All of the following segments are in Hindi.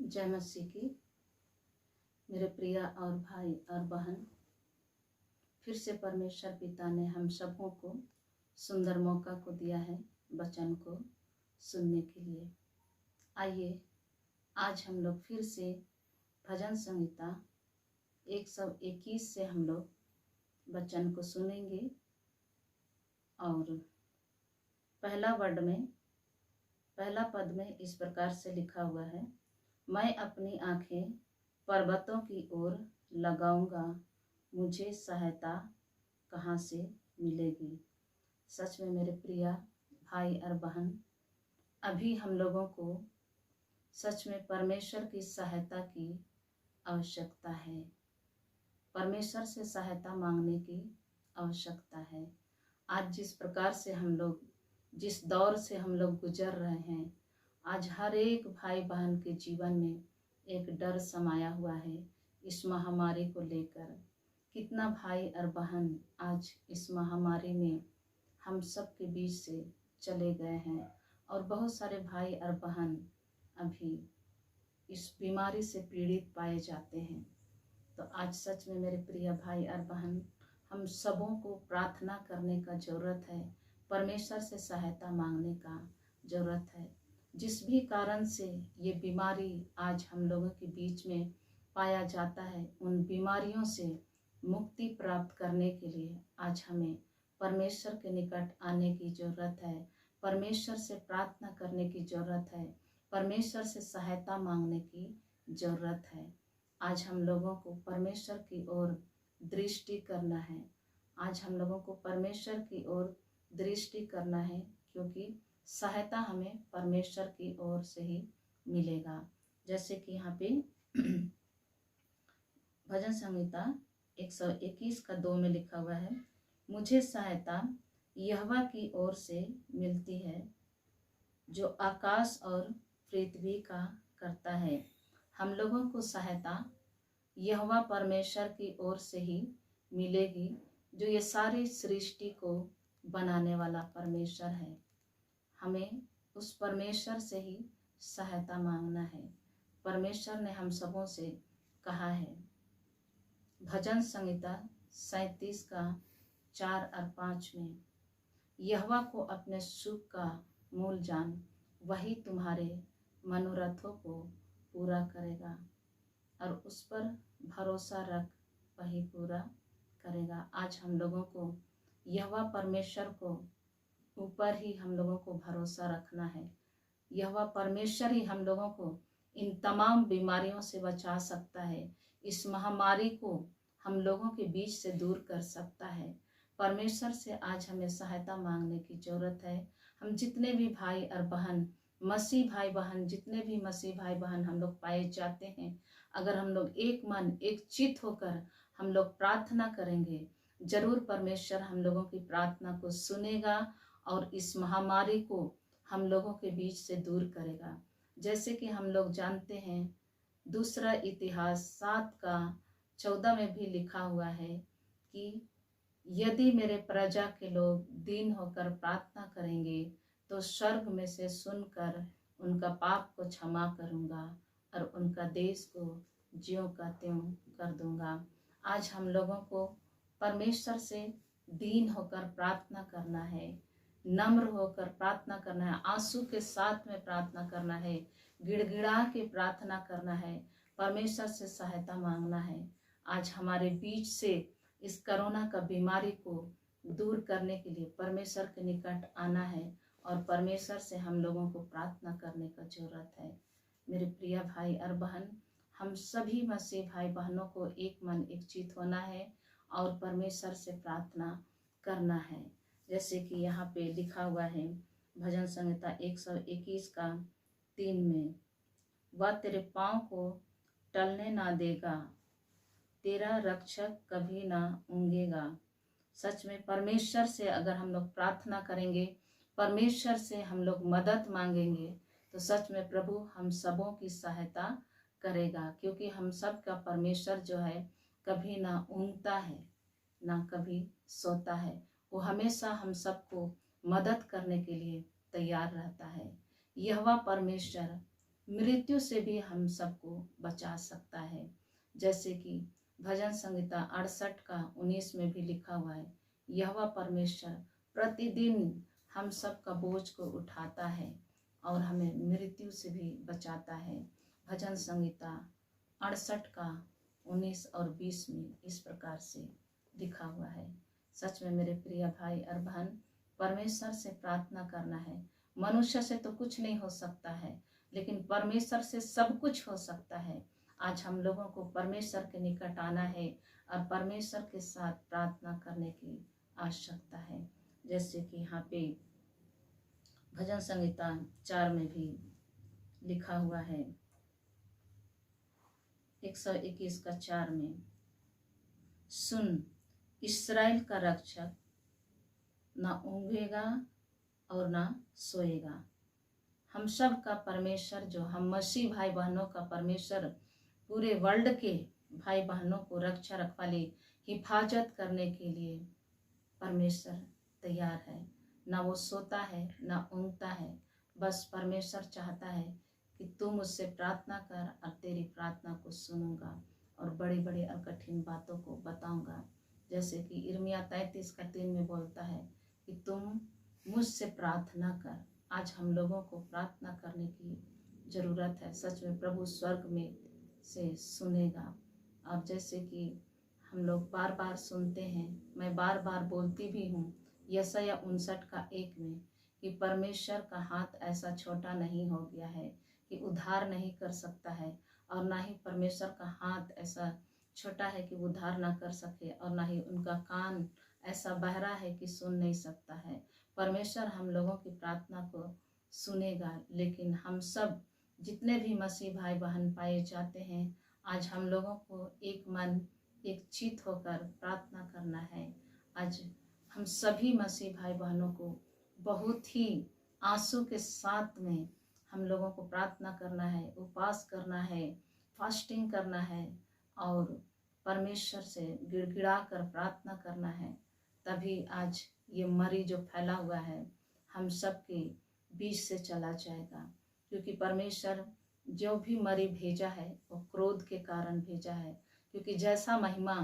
जय मसीह की। मेरे प्रिय और भाई और बहन, फिर से परमेश्वर पिता ने हम सबों को सुंदर मौका को दिया है वचन को सुनने के लिए। आइए आज हम लोग फिर से भजन संहिता 121 से हम लोग वचन को सुनेंगे। और पहला पद में इस प्रकार से लिखा हुआ है, मैं अपनी आंखें पर्वतों की ओर लगाऊंगा, मुझे सहायता कहाँ से मिलेगी। सच में मेरे प्रिय भाई और बहन, अभी हम लोगों को सच में परमेश्वर की सहायता की आवश्यकता है। परमेश्वर से सहायता मांगने की आवश्यकता है। आज जिस प्रकार से हम लोग, जिस दौर से हम लोग गुजर रहे हैं, आज हर एक भाई बहन के जीवन में एक डर समाया हुआ है इस महामारी को लेकर। कितना भाई और बहन आज इस महामारी में हम सब के बीच से चले गए हैं और बहुत सारे भाई और बहन अभी इस बीमारी से पीड़ित पाए जाते हैं। तो आज सच में मेरे प्रिय भाई और बहन, हम सबों को प्रार्थना करने का जरूरत है, परमेश्वर से सहायता मांगने का जरूरत है। जिस भी कारण से ये बीमारी आज हम लोगों के बीच में पाया जाता है, उन बीमारियों से मुक्ति प्राप्त करने के लिए आज हमें परमेश्वर के निकट आने की जरूरत है, परमेश्वर से प्रार्थना करने की जरूरत है, परमेश्वर से सहायता मांगने की जरूरत है। आज हम लोगों को परमेश्वर की ओर दृष्टि करना है। आज हम लोगों को परमेश्वर की ओर दृष्टि करना है, क्योंकि सहायता हमें परमेश्वर की ओर से ही मिलेगा। जैसे कि यहाँ पे भजन संहिता 121 का 2 में लिखा हुआ है, मुझे सहायता यहोवा की ओर से मिलती है, जो आकाश और पृथ्वी का करता है। हम लोगों को सहायता यहोवा परमेश्वर की ओर से ही मिलेगी, जो ये सारी सृष्टि को बनाने वाला परमेश्वर है। हमें उस परमेश्वर से ही सहायता मांगना है। परमेश्वर ने हम सबों से कहा है, भजन संहिता 37 का 4 और 5 में, यहोवा को अपने सुख का मूल जान, वही तुम्हारे मनोरथों को पूरा करेगा, और उस पर भरोसा रख, वही पूरा करेगा। आज हम लोगों को यहोवा परमेश्वर को ऊपर ही हम लोगों को भरोसा रखना है। यहोवा परमेश्वर ही हम लोगों को इन तमाम बीमारियों से बचा सकता है, इस महामारी को हम लोगों के बीच से दूर कर सकता है। परमेश्वर से आज हमें सहायता मांगने की जरूरत है। हम जितने भी भाई और बहन, मसीह भाई बहन, जितने भी मसीह भाई बहन हम लोग पाए जाते हैं, अगर हम लोग एक मन एक चित होकर हम लोग प्रार्थना करेंगे, जरूर परमेश्वर हम लोगों की प्रार्थना को सुनेगा और इस महामारी को हम लोगों के बीच से दूर करेगा। जैसे कि हम लोग जानते हैं, दूसरा इतिहास 7 का 14 में भी लिखा हुआ है कि यदि मेरे प्रजा के लोग दीन होकर प्रार्थना करेंगे, तो स्वर्ग में से सुनकर उनका पाप को क्षमा करूंगा और उनका देश को ज्यों का त्यों कर दूंगा। आज हम लोगों को परमेश्वर से दीन होकर प्रार्थना करना है, नम्र होकर प्रार्थना करना है, आंसू के साथ में प्रार्थना करना है, गिड़गिड़ा के प्रार्थना करना है, परमेश्वर से सहायता मांगना है। आज हमारे बीच से इस कोरोना का बीमारी को दूर करने के लिए परमेश्वर के निकट आना है और परमेश्वर से हम लोगों को प्रार्थना करने का जरूरत है। मेरे प्रिय भाई और बहन, हम सभी मसीह भाई बहनों को एक मन एक चित होना है और परमेश्वर से प्रार्थना करना है। जैसे कि यहाँ पे लिखा हुआ है भजन संहिता 121 का 3 में, वह तेरे पाँव को टलने ना देगा, तेरा रक्षक कभी ना ऊँघेगा। सच में परमेश्वर से अगर हम लोग प्रार्थना करेंगे, परमेश्वर से हम लोग मदद मांगेंगे, तो सच में प्रभु हम सबों की सहायता करेगा, क्योंकि हम सब का परमेश्वर जो है कभी ना ऊँघता है ना कभी सोता है। वो हमेशा हम सबको मदद करने के लिए तैयार रहता है। यहोवा परमेश्वर मृत्यु से भी हम सबको बचा सकता है। जैसे कि भजन संहिता 68 का 19 में भी लिखा हुआ है, यहोवा परमेश्वर प्रतिदिन हम सब का बोझ को उठाता है और हमें मृत्यु से भी बचाता है। भजन संहिता 68 का 19 और 20 में इस प्रकार से लिखा हुआ है। सच में मेरे प्रिय भाई और बहन, परमेश्वर से प्रार्थना करना है। मनुष्य से तो कुछ नहीं हो सकता है, लेकिन परमेश्वर से सब कुछ हो सकता है। आज हम लोगों को परमेश्वर के निकट आना है और परमेश्वर के साथ प्रार्थना करने की आवश्यकता है। जैसे कि यहाँ पे भजन संहिता 4 में भी लिखा हुआ है, 121 का 4 में, सुन इस्राएल का रक्षक ना ऊँघेगा और ना सोएगा। हम सब का परमेश्वर, जो हम मसीह भाई बहनों का परमेश्वर, पूरे वर्ल्ड के भाई बहनों को रक्षा रखवाली हिफाजत करने के लिए परमेश्वर तैयार है। ना वो सोता है ना ऊँघता है, बस परमेश्वर चाहता है कि तू मुझसे प्रार्थना कर और तेरी प्रार्थना को सुनूंगा और बड़ी बड़ी और कठिन बातों को बताऊंगा। जैसे कि यिर्मयाह 33 का 3 में बोलता है कि तुम मुझसे प्रार्थना कर। आज हम लोगों को प्रार्थना करने की ज़रूरत है। सच में प्रभु स्वर्ग में से सुनेगा। अब जैसे कि हम लोग बार बार सुनते हैं, मैं बार बार बोलती भी हूँ, यशायाह 59 का 1 में, कि परमेश्वर का हाथ ऐसा छोटा नहीं हो गया है कि उद्धार नहीं कर सकता है, और ना ही परमेश्वर का हाथ ऐसा छोटा है कि उद्धार ना कर सके, और ना ही उनका कान ऐसा बहरा है कि सुन नहीं सकता है। परमेश्वर हम लोगों की प्रार्थना को सुनेगा। लेकिन हम सब जितने भी मसीह भाई बहन पाए जाते हैं, आज हम लोगों को एक मन एक चित होकर प्रार्थना करना है। आज हम सभी मसीह भाई बहनों को बहुत ही आंसू के साथ में हम लोगों को प्रार्थना करना है, उपवास करना है, फास्टिंग करना है और परमेश्वर से गिड़गिड़ा कर प्रार्थना करना है। तभी आज ये मरी जो फैला हुआ है हम सब के बीच से चला जाएगा। क्योंकि परमेश्वर जो भी मरी भेजा है वो क्रोध के कारण भेजा है। क्योंकि जैसा महिमा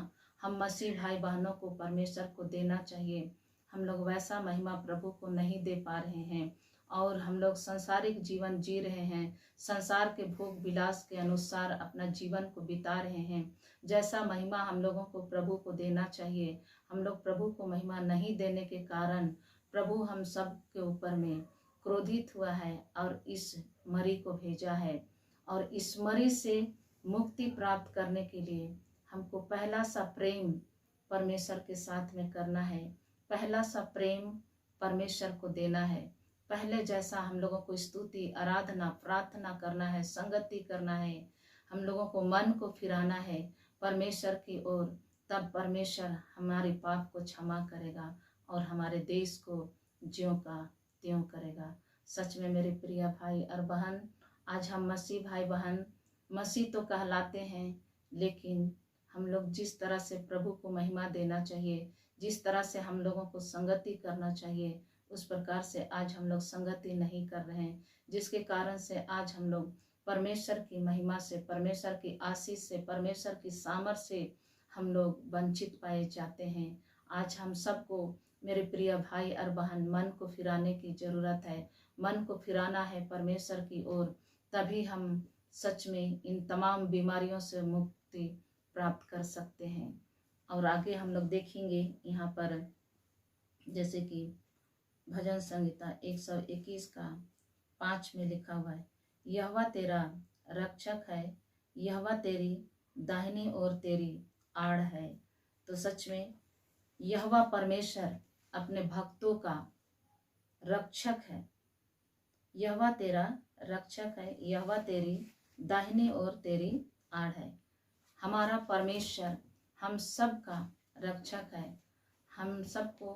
हम मसीह भाई बहनों को परमेश्वर को देना चाहिए, हम लोग वैसा महिमा प्रभु को नहीं दे पा रहे हैं, और हम लोग सांसारिक जीवन जी रहे हैं, संसार के भोग विलास के अनुसार अपना जीवन को बिता रहे हैं। जैसा महिमा हम लोगों को प्रभु को देना चाहिए, हम लोग प्रभु को महिमा नहीं देने के कारण प्रभु हम सब के ऊपर में क्रोधित हुआ है और इस मरी को भेजा है। और इस मरी से मुक्ति प्राप्त करने के लिए हमको पहला सा प्रेम परमेश्वर के साथ में करना है, पहला सा प्रेम परमेश्वर को देना है। पहले जैसा हम लोगों को स्तुति, आराधना, प्रार्थना करना है, संगति करना है, हम लोगों को मन को फिराना है परमेश्वर की ओर। तब परमेश्वर हमारे पाप को क्षमा करेगा और हमारे देश को ज्यों का त्यों करेगा। सच में मेरे प्रिय भाई और बहन, आज हम मसीह भाई बहन मसीह तो कहलाते हैं, लेकिन हम लोग जिस तरह से प्रभु को महिमा देना चाहिए, जिस तरह से हम लोगों को संगति करना चाहिए, उस प्रकार से आज हम लोग संगति नहीं कर रहे हैं, जिसके कारण से आज हम लोग परमेश्वर की महिमा से, परमेश्वर की आशीष से, परमेश्वर की सामर्थ्य से हम लोग वंचित पाए जाते हैं। आज हम सबको मेरे प्रिय भाई और बहन मन को फिराने की ज़रूरत है। मन को फिराना है परमेश्वर की ओर, तभी हम सच में इन तमाम बीमारियों से मुक्ति प्राप्त कर सकते हैं। और आगे हम लोग देखेंगे यहाँ पर, जैसे कि भजन संहिता 121 का 5 में लिखा हुआ है, यहोवा तेरा रक्षक है, यहोवा तेरी दाहिनी ओर तेरी आड़ है। तो सच में यहोवा परमेश्वर अपने भक्तों का रक्षक है। यहोवा तेरा रक्षक है, यहोवा तेरी दाहिनी ओर तेरी आड़ है। हमारा परमेश्वर हम सब का रक्षक है। हम सबको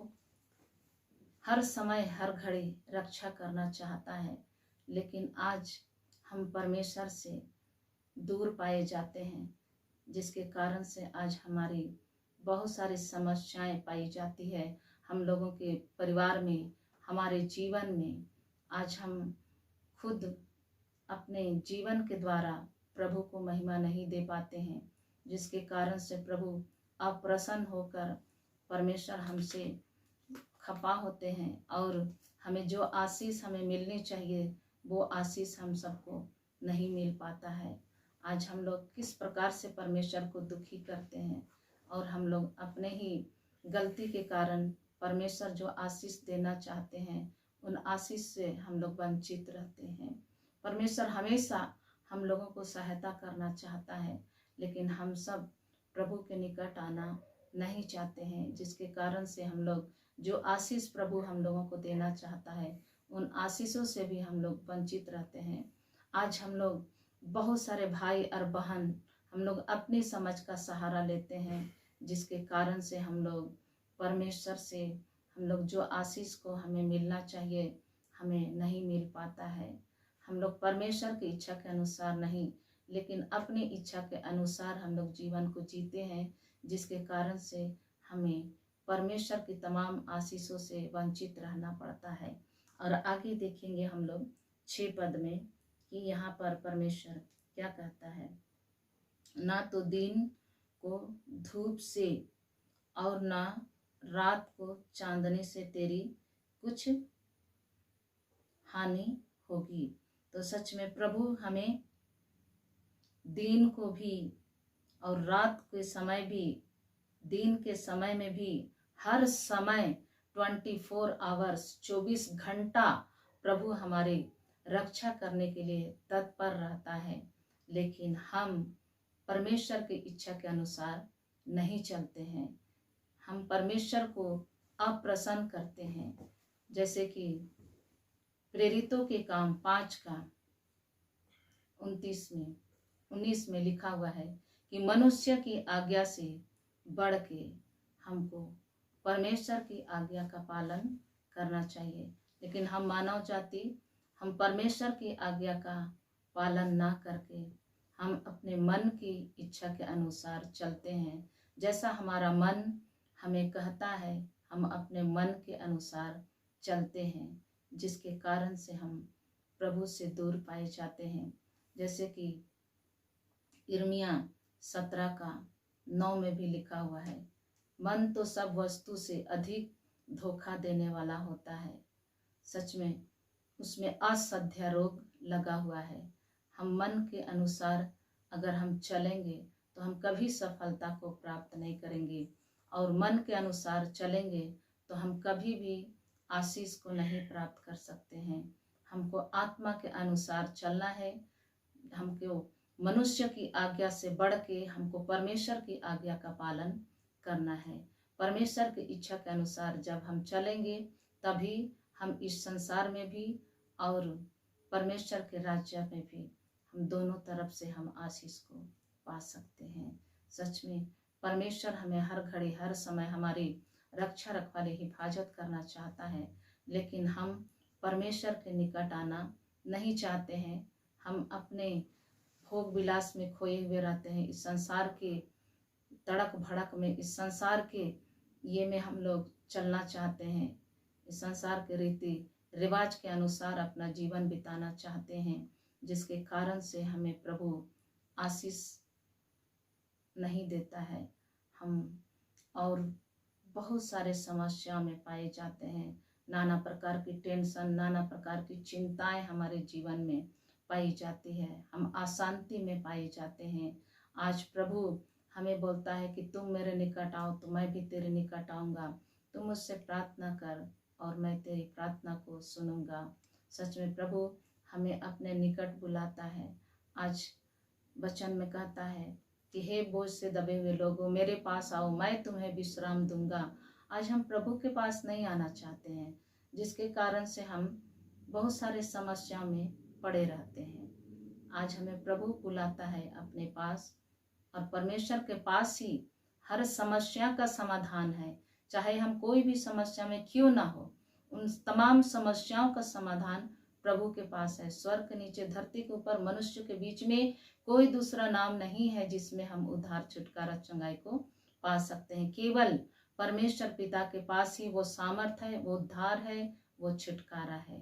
हर समय हर घड़ी रक्षा करना चाहता है, लेकिन आज हम परमेश्वर से दूर पाए जाते हैं, जिसके कारण से आज हमारी बहुत सारी समस्याएं पाई जाती है। हम लोगों के परिवार में, हमारे जीवन में आज हम खुद अपने जीवन के द्वारा प्रभु को महिमा नहीं दे पाते हैं, जिसके कारण से प्रभु अप्रसन्न होकर परमेश्वर हमसे खफा होते हैं और हमें जो आशीष हमें मिलनी चाहिए वो आशीष हम सबको नहीं मिल पाता है। आज हम लोग किस प्रकार से परमेश्वर को दुखी करते हैं और हम लोग अपने ही गलती के कारण परमेश्वर जो आशीष देना चाहते हैं उन आशीष से हम लोग वंचित रहते हैं। परमेश्वर हमेशा हम लोगों को सहायता करना चाहता है, लेकिन हम सब प्रभु के निकट आना नहीं चाहते हैं, जिसके कारण से हम लोग जो आशीष प्रभु हम लोगों को देना चाहता है उन आशीषों से भी हम लोग वंचित रहते हैं। आज हम लोग बहुत सारे भाई और बहन हम लोग अपनी समझ का सहारा लेते हैं, जिसके कारण से हम लोग परमेश्वर से हम लोग जो आशीष को हमें मिलना चाहिए हमें नहीं मिल पाता है। हम लोग परमेश्वर की इच्छा के अनुसार नहीं, लेकिन अपनी इच्छा के अनुसार हम लोग जीवन को जीते हैं, जिसके कारण से हमें परमेश्वर की तमाम आशीषों से वंचित रहना पड़ता है। और आगे देखेंगे हम लोग 6 पद में कि यहाँ पर परमेश्वर क्या कहता है। ना तो दिन को धूप से और ना रात को चांदनी से तेरी कुछ हानि होगी। तो सच में प्रभु हमें दिन को भी और रात के समय भी, दिन के समय में भी, हर समय 24 आवर्स 24 घंटा प्रभु हमारी रक्षा करने के लिए तत्पर रहता है। लेकिन हम परमेश्वर की इच्छा के अनुसार नहीं चलते हैं, हम परमेश्वर को अप्रसन्न करते हैं। जैसे कि प्रेरितों के काम 5 का 19 में लिखा हुआ है कि मनुष्य की आज्ञा से बढ़ के हमको परमेश्वर की आज्ञा का पालन करना चाहिए। लेकिन हम मानव जाति हम परमेश्वर की आज्ञा का पालन ना करके हम अपने मन की इच्छा के अनुसार चलते हैं। जैसा हमारा मन हमें कहता है हम अपने मन के अनुसार चलते हैं, जिसके कारण से हम प्रभु से दूर पाए जाते हैं। जैसे कि यिर्मयाह 17 का 9 में भी लिखा हुआ है, मन तो सब वस्तु से अधिक धोखा देने वाला होता है, सच में उसमें असध्या रोग लगा हुआ है। हम मन के अनुसार अगर हम चलेंगे तो हम कभी सफलता को प्राप्त नहीं करेंगे, और मन के अनुसार चलेंगे तो हम कभी भी आशीष को नहीं प्राप्त कर सकते हैं। हमको आत्मा के अनुसार चलना है, हमको मनुष्य की आज्ञा से बढ़ के हमको परमेश्वर की आज्ञा का पालन करना है। परमेश्वर की इच्छा के अनुसार जब हम चलेंगे तभी हम इस संसार में भी और परमेश्वर के राज्य में भी हम दोनों तरफ से हम आशीष को पा सकते हैं। सच में परमेश्वर हमें हर घड़ी हर समय हमारी रक्षा रखवाली हिफाजत करना चाहता है, लेकिन हम परमेश्वर के निकट आना नहीं चाहते हैं। हम अपने भोग विलास में खोए हुए रहते हैं, इस संसार के तड़क भड़क में, इस संसार के ये में हम लोग चलना चाहते हैं, इस संसार के रीति रिवाज के अनुसार अपना जीवन बिताना चाहते हैं, जिसके कारण से हमें प्रभु आशीष नहीं देता है। हम और बहुत सारे समस्याओं में पाए जाते हैं, नाना प्रकार की टेंशन, नाना प्रकार की चिंताएं हमारे जीवन में पाई जाती है, हम अशांति में पाए जाते हैं। आज प्रभु हमें बोलता है कि तुम मेरे निकट आओ तो मैं भी तेरे निकट आऊँगा, तुम मुझसे प्रार्थना कर और मैं तेरी प्रार्थना को सुनूंगा। सच में प्रभु हमें अपने निकट बुलाता है। आज वचन में कहता है कि हे बोझ से दबे हुए लोगों मेरे पास आओ, मैं तुम्हें विश्राम दूंगा। आज हम प्रभु के पास नहीं आना चाहते हैं, जिसके कारण से हम बहुत सारे समस्याओं में पड़े रहते हैं। आज हमें प्रभु बुलाता है अपने पास, और परमेश्वर के पास ही हर समस्या का समाधान है। चाहे हम कोई भी समस्या में क्यों ना हो, उन तमाम समस्याओं का समाधान प्रभु के पास है। स्वर्ग के नीचे धरती के ऊपर मनुष्य के बीच में कोई दूसरा नाम नहीं है जिसमें हम उद्धार छुटकारा चंगाई को पा सकते हैं। केवल परमेश्वर पिता के पास ही वो सामर्थ है, वो उद्धार है, वो छुटकारा है।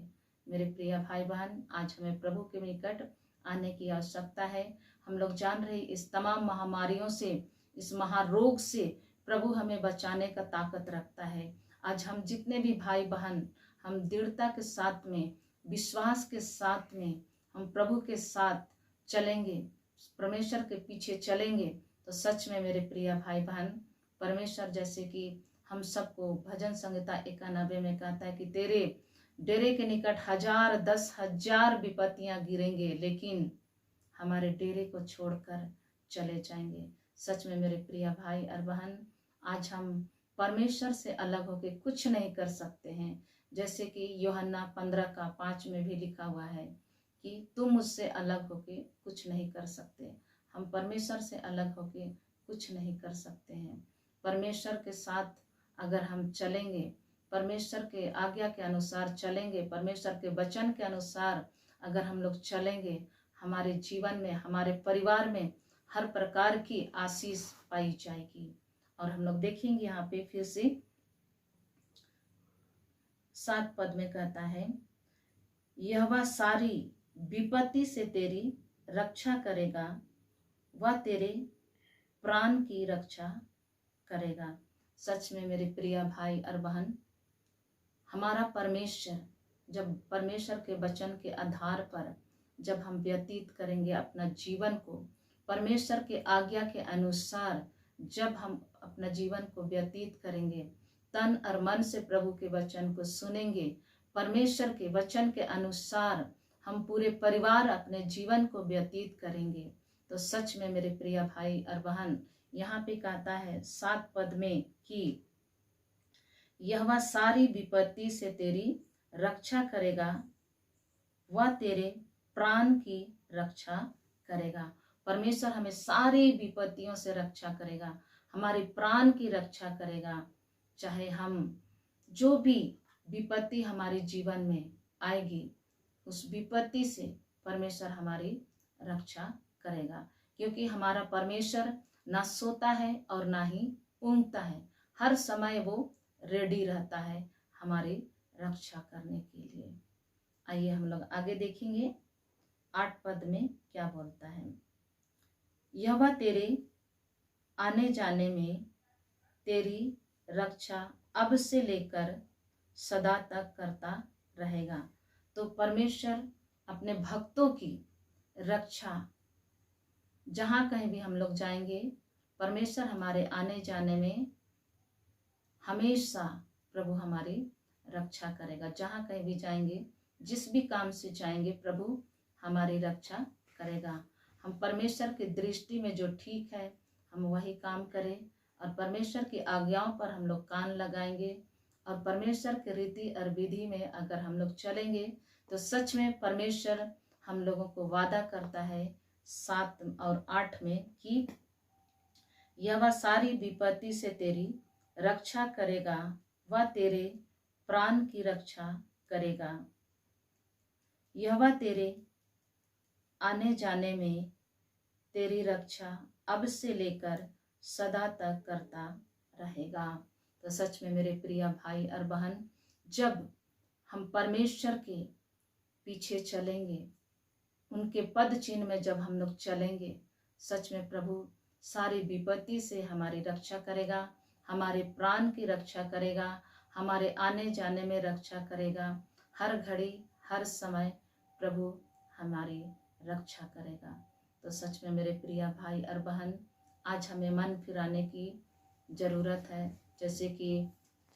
मेरे प्रिय भाई बहन, आज हमें प्रभु के निकट आने की आवश्यकता है। हम लोग जान रहे इस तमाम महामारियों से, इस महारोग से प्रभु हमें बचाने का ताकत रखता है। आज हम जितने भी भाई बहन हम दृढ़ता के साथ में, विश्वास के साथ में हम प्रभु के साथ चलेंगे, परमेश्वर के पीछे चलेंगे, तो सच में मेरे प्रिय भाई बहन, परमेश्वर जैसे कि हम सबको भजन संहिता 91 में कहता है कि तेरे डेरे के निकट 1000 10,000 विपत्तियां गिरेंगे, लेकिन हमारे डेरे को छोड़कर चले जाएंगे। सच में मेरे प्रिय भाई और बहन, आज हम परमेश्वर से अलग होके कुछ नहीं कर सकते हैं। जैसे कि यूहन्ना 15:5 में भी लिखा हुआ है कि तुम मुझसे अलग होके कुछ नहीं कर सकते। हम परमेश्वर से अलग होके कुछ नहीं कर सकते हैं। परमेश्वर के साथ अगर हम चलेंगे, परमेश्वर के आज्ञा के अनुसार चलेंगे, परमेश्वर के वचन के अनुसार अगर हम लोग चलेंगे, हमारे जीवन में, हमारे परिवार में हर प्रकार की आशीष पाई जाएगी। और हम लोग देखेंगे यहाँ पे फिर से 7 पद में कहता है, यहोवा सारी विपत्ति से तेरी रक्षा करेगा, वह तेरे प्राण की रक्षा करेगा। सच में मेरे प्रिय भाई और बहन, हमारा परमेश्वर, जब परमेश्वर के वचन के आधार पर जब हम व्यतीत करेंगे अपना जीवन को, परमेश्वर के आज्ञा के अनुसार जब हम अपना जीवन को व्यतीत करेंगे, तन और मन से प्रभु के वचन को सुनेंगे, परमेश्वर के वचन के अनुसार हम पूरे परिवार अपने जीवन को व्यतीत करेंगे, तो सच में मेरे प्रिय भाई और बहन, यहाँ पे कहता है 7 पद में कि यहोवा सारी विपत्ति से तेरी रक्षा करेगा, वह तेरे प्राण की रक्षा करेगा। परमेश्वर हमें सारी विपत्तियों से रक्षा करेगा, हमारे प्राण की रक्षा करेगा। चाहे हम जो भी विपत्ति हमारे जीवन में आएगी, उस विपत्ति से परमेश्वर हमारी रक्षा करेगा, क्योंकि हमारा परमेश्वर ना सोता है और ना ही ऊँघता है। हर समय वो रेडी रहता है हमारी रक्षा करने के लिए। आइए हम लोग आगे देखेंगे 8 पद में क्या बोलता है। यहोवा तेरे आने जाने में तेरी रक्षा अब से लेकर सदा तक करता रहेगा। तो परमेश्वर अपने भक्तों की रक्षा, जहाँ कहीं भी हम लोग जाएंगे, परमेश्वर हमारे आने जाने में हमेशा प्रभु हमारी रक्षा करेगा। जहाँ कहीं भी जाएंगे, जिस भी काम से जाएंगे, प्रभु हमारी रक्षा करेगा। हम परमेश्वर की दृष्टि में जो ठीक है हम वही काम करें, और परमेश्वर की आज्ञाओं पर हम लोग कान लगाएंगे, और परमेश्वर के रीति और विधि में अगर हम लोग चलेंगे, तो सच में परमेश्वर हम लोगों को वादा करता है 7 और 8 में कि यहोवा सारी विपत्ति से तेरी रक्षा करेगा, वह तेरे प्राण की रक्षा करेगा। यहोवा तेरे आने जाने में तेरी रक्षा अब से लेकर सदा तक करता रहेगा। तो सच में मेरे प्रिय भाई और बहन, जब हम परमेश्वर के पीछे चलेंगे, उनके पद चिन्ह में जब हम लोग चलेंगे, सच में प्रभु सारी विपत्ति से हमारी रक्षा करेगा, हमारे प्राण की रक्षा करेगा, हमारे आने जाने में रक्षा करेगा। हर घड़ी हर समय प्रभु हमारी रक्षा करेगा। तो सच में मेरे प्रिय भाई और बहन, आज हमें मन फिराने की ज़रूरत है। जैसे कि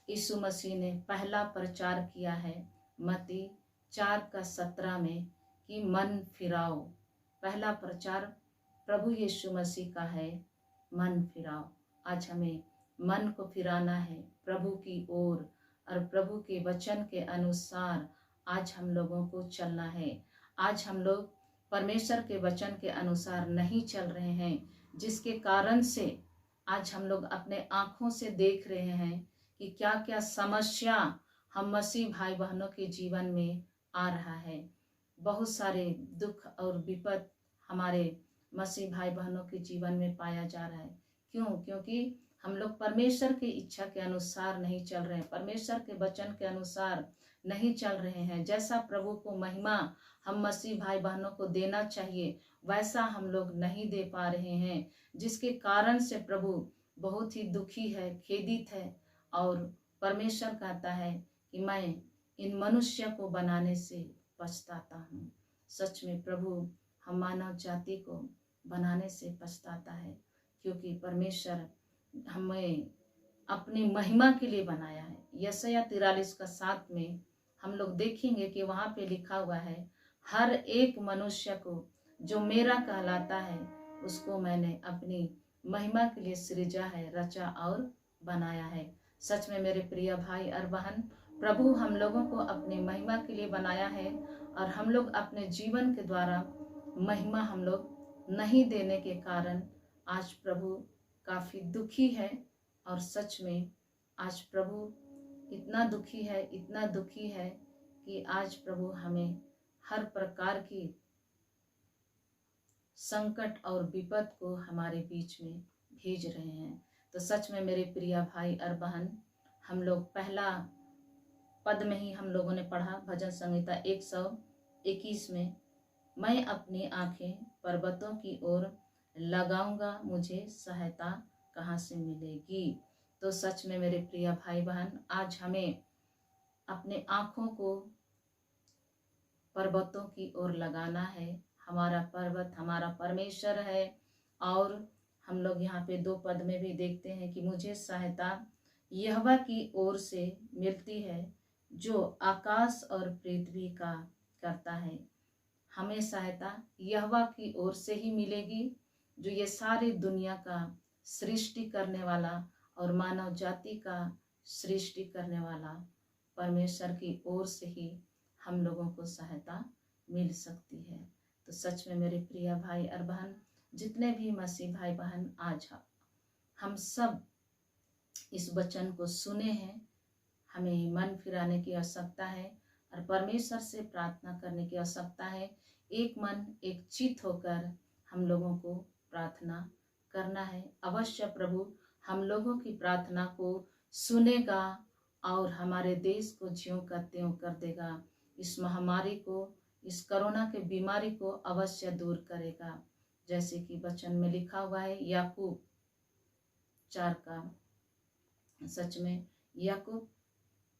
यीशु मसीह ने पहला प्रचार किया है मत्ती 4:17 में कि मन फिराओ। पहला प्रचार प्रभु यीशु मसीह का है, मन फिराओ। आज हमें मन को फिराना है प्रभु की ओर, और प्रभु के वचन के अनुसार आज हम लोगों को चलना है। आज हम लोग परमेश्वर के वचन के अनुसार नहीं चल रहे हैं, जिसके कारण से आज हम लोग अपने आँखों से देख रहे हैं कि क्या क्या समस्या हम मसीह भाई बहनों के जीवन में आ रहा है। बहुत सारे दुख और विपद हमारे मसीह भाई बहनों के जीवन में पाया जा रहा है। क्यों? क्योंकि हम लोग परमेश्वर की इच्छा के अनुसार नहीं चल रहे हैं, परमेश्वर के वचन के अनुसार नहीं चल रहे हैं। जैसा प्रभु को महिमा हम मसीह भाई बहनों को देना चाहिए वैसा हम लोग नहीं दे पा रहे हैं, जिसके कारण से प्रभु बहुत ही दुखी है, खेदित है। और परमेश्वर कहता है कि मैं इन मनुष्य को बनाने से पछताता हूँ। सच में प्रभु हम मानव जाति को बनाने से पछताता है, क्योंकि परमेश्वर हमें अपनी महिमा के लिए बनाया है। यशायाह 43:7 में हम लोग देखेंगे कि वहाँ पे लिखा हुआ है, हर एक मनुष्य को जो मेरा कहलाता है उसको मैंने अपनी महिमा के लिए सृजा है, रचा और बनाया है। सच में मेरे प्रिय भाई और बहन, प्रभु हम लोगों को अपनी महिमा के लिए बनाया है, और हम लोग अपने जीवन के द्वारा महिमा हम लोग नहीं देने के कारण आज प्रभु काफ़ी दुखी है। और सच में आज प्रभु इतना दुखी है, इतना दुखी है कि आज प्रभु हमें हर प्रकार की संकट और विपद को हमारे बीच में भेज रहे हैं। तो सच में मेरे प्रिय भाई और बहन, हम लोग पहला पद में ही हम लोगों ने पढ़ा भजन संहिता 121 में, मैं अपनी आंखें पर्वतों की ओर लगाऊंगा, मुझे सहायता कहाँ से मिलेगी। तो सच में मेरे प्रिय भाई बहन, आज हमें अपने आंखों को पर्वतों की ओर लगाना है। हमारा पर्वत हमारा परमेश्वर है। और हम लोग यहाँ पे 2 पद में भी देखते हैं कि मुझे सहायता यहोवा की ओर से मिलती है, जो आकाश और पृथ्वी का करता है। हमें सहायता यहोवा की ओर से ही मिलेगी, जो ये सारी दुनिया का सृष्टि करने वाला और मानव जाति का सृष्टि करने वाला परमेश्वर की ओर से ही हम लोगों को सहायता मिल सकती है। तो सच में मेरे प्रिय भाई और बहन, जितने भी मसीह भाई बहन आज हम सब इस वचन को सुने हैं, हमें मन फिराने की आवश्यकता है और परमेश्वर से प्रार्थना करने की आवश्यकता है। एक मन एक चित्त होकर हम लोगों को प्रार्थना करना है। अवश्य प्रभु हम लोगों की प्रार्थना को सुनेगा और हमारे देश को ज्यों का त्यों कर देगा। इस महामारी को, इस कोरोना के बीमारी को अवश्य दूर करेगा, जैसे कि वचन में लिखा हुआ है याकूब 4 का, सच में याकूब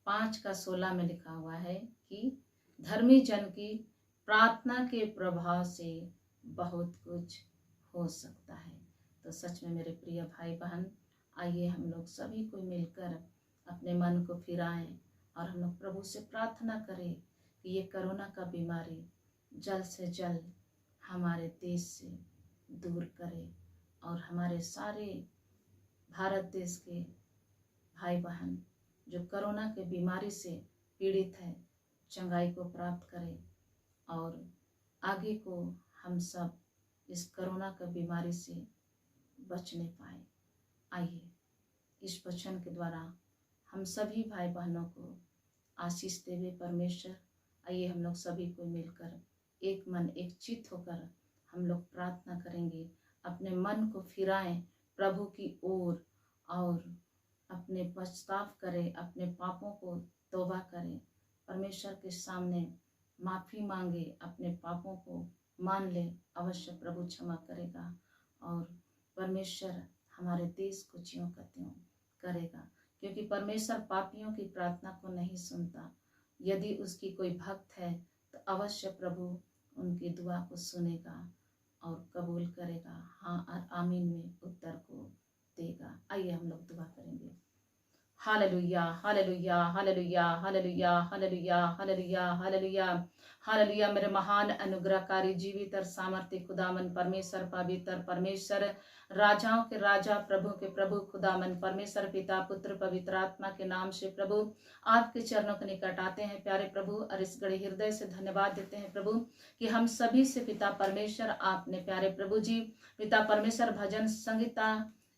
5:16 में लिखा हुआ है कि धर्मी जन की प्रार्थना के प्रभाव से बहुत कुछ हो सकता है। तो सच में मेरे प्रिय भाई बहन, आइए हम लोग सभी को मिलकर अपने मन को फिराएं और हम लोग प्रभु से प्रार्थना करें कि ये कोरोना का बीमारी जल्द से जल्द हमारे देश से दूर करे और हमारे सारे भारत देश के भाई बहन जो कोरोना के बीमारी से पीड़ित है चंगाई को प्राप्त करें और आगे को हम सब इस कोरोना का बीमारी से बचने पाए। आइए इस वचन के द्वारा हम सभी भाई बहनों को आशीष देवे परमेश्वर। आइए हम लोग सभी को मिलकर एक मन एक चित्त होकर हम लोग प्रार्थना करेंगे, अपने मन को फिराएं प्रभु की ओर और अपने पछताव करें, अपने पापों को तौबा करें, परमेश्वर के सामने माफ़ी मांगे, अपने पापों को मान ले। अवश्य प्रभु क्षमा करेगा और परमेश्वर हमारे देश को ज्यों का त्यों करेगा, क्योंकि परमेश्वर पापियों की प्रार्थना को नहीं सुनता। यदि उसकी कोई भक्त है तो अवश्य प्रभु उनकी दुआ को सुनेगा और कबूल करेगा, हाँ और आमीन में उत्तर को देगा। आइए हम लोग दुआ करेंगे। Hallelujah hallelujah hallelujah hallelujah hallelujah hallelujah hallelujah hallelujah. मेरे महान अनुग्रहकारी जीवित और सामर्थ्य खुदामन परमेश्वर, पवित्र परमेश्वर, राजाओं के राजा, प्रभु के प्रभु खुदामन परमेश्वर, पिता पुत्र पवित्र आत्मा के नाम से प्रभु आपके चरणों के निकट आते हैं प्यारे प्रभु, और इस गड़े हृदय से धन्यवाद देते हैं प्रभु कि हम सभी से पिता परमेश्वर आपने प्यारे प्रभु जी पिता परमेश्वर भजन संहिता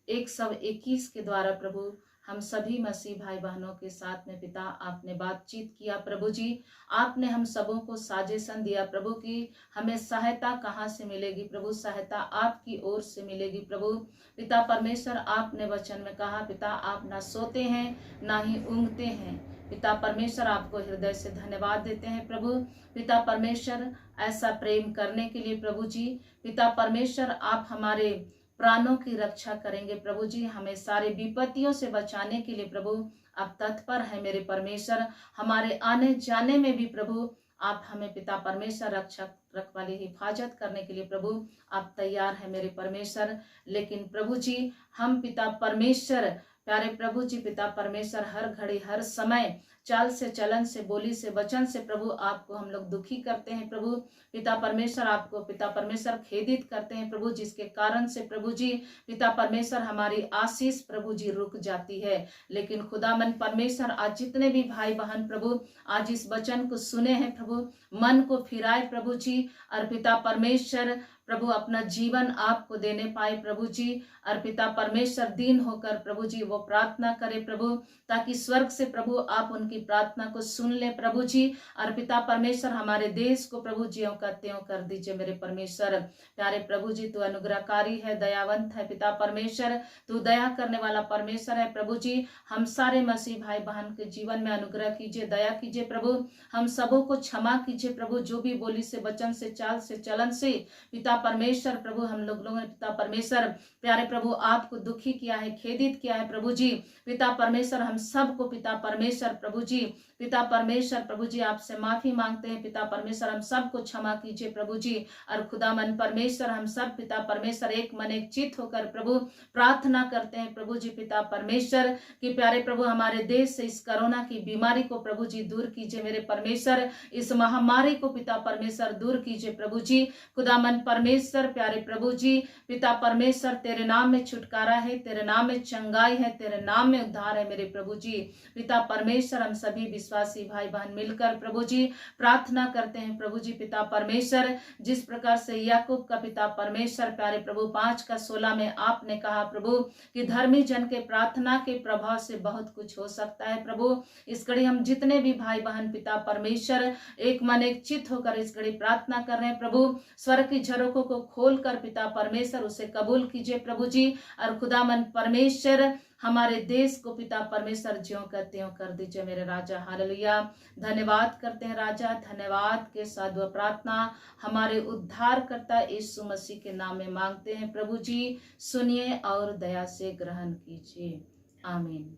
121 के द्वारा प्रभु हम सभी मसीह भाई बहनों के साथ में पिता आपने बातचीत किया प्रभु जी। आपने हम सबों को साजेशन दिया प्रभु की हमें सहायता कहाँ से मिलेगी प्रभु, सहायता आपकी ओर से मिलेगी प्रभु। पिता परमेश्वर आपने वचन में कहा पिता आप ना सोते हैं ना ही ऊँघते हैं। पिता परमेश्वर आपको हृदय से धन्यवाद देते हैं प्रभु। पिता परमेश्वर ऐसा प्रेम करने के लिए प्रभु जी। पिता परमेश्वर आप हमारे प्राणों की रक्षा करेंगे प्रभु जी, हमें सारे विपत्तियों से बचाने के लिए प्रभु आप तत्पर है मेरे परमेश्वर। हमारे आने जाने में भी प्रभु आप हमें पिता परमेश्वर रक्षा रखवाली हिफाजत करने के लिए प्रभु आप तैयार है मेरे परमेश्वर। लेकिन प्रभु जी हम पिता परमेश्वर प्यारे प्रभु जी पिता परमेश्वर हर घड़ी हर समय चाल से चलन से बोली से वचन से प्रभु आपको हम लोग दुखी करते हैं प्रभु। पिता परमेश्वर आपको पिता परमेश्वर खेदित करते हैं प्रभु, जिसके कारण से प्रभु जी पिता परमेश्वर हमारी आशीष प्रभु जी रुक जाती है। लेकिन खुदामन परमेश्वर आज जितने भी भाई बहन प्रभु आज इस वचन को सुने हैं प्रभु, मन को फिराए प्रभु जी, और पिता परमेश्वर प्रभु अपना जीवन आपको देने पाए प्रभु जी। और पिता परमेश्वर दीन होकर प्रभु जी वो प्रार्थना करे प्रभु, ताकि स्वर्ग से प्रभु आप उनकी प्रार्थना को सुन ले प्रभु जी। और पिता परमेश्वर हमारे देश को प्रभु ज्यों का त्यों कर दीजिए मेरे परमेश्वर। प्यारे प्रभु जी तू अनुग्रहकारी है, दयावंत है पिता परमेश्वर, तू दया करने वाला परमेश्वर है प्रभु जी। हम सारे मसीह भाई बहन के जीवन में अनुग्रह कीजिए, दया कीजिए प्रभु। हम सबों को क्षमा कीजिए प्रभु, जो भी बोली से वचन से चाल से चलन से पिता परमेश्वर प्रभु हम लोगों ने पिता परमेश्वर प्यारे प्रभु आपको दुखी किया है, खेदित किया है प्रभु जी। पिता परमेश्वर हम सबको पिता परमेश्वर प्रभु जी पिता परमेश्वर प्रभु जी आपसे माफी मांगते हैं पिता परमेश्वर, हम सबको क्षमा कीजिए प्रभु जी। और खुदामन परमेश्वर हम सब पिता परमेश्वर एक मन एक चित होकर प्रभु प्रार्थना करते हैं प्रभु जी पिता परमेश्वर कि प्यारे प्रभु हमारे देश से इस कोरोना की बीमारी को प्रभु जी दूर कीजिए मेरे परमेश्वर, इस महामारी को पिता परमेश्वर दूर कीजिए प्रभु जी। खुदामन परमेश्वर प्यारे प्रभु जी पिता परमेश्वर तेरे नाम में छुटकारा है, तेरे नाम में चंगाई है, तेरे नाम में उद्धार है मेरे प्रभु जी। पिता परमेश्वर हम सभी विश्वासी भाई बहन मिलकर प्रभु जी प्रार्थना करते हैं प्रभु जी पिता परमेश्वर, जिस प्रकार से याकूब का पिता परमेश्वर प्यारे प्रभु 5:16 में आपने कहा प्रभु कि धर्मी जन के प्रार्थना के प्रभाव से बहुत कुछ हो सकता है प्रभु। इस घड़ी हम जितने भी भाई बहन पिता परमेश्वर एक मन एक चित होकर इस घड़ी प्रार्थना कर रहे हैं प्रभु, स्वर्ग की झरोखों को खोलकर पिता परमेश्वर उसे कबूल कीजिए प्रभु जी। और खुदामन परमेश्वर हमारे देश को पिता परमेश्वर ज्यों का त्यों कर दीजिए मेरे राजा। हालेलुया। धन्यवाद करते हैं राजा, धन्यवाद के साथ वह प्रार्थना हमारे उद्धार करता यीशु मसीह के नाम में मांगते हैं प्रभु जी, सुनिए और दया से ग्रहण कीजिए। आमीन।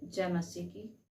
जय मसीह की।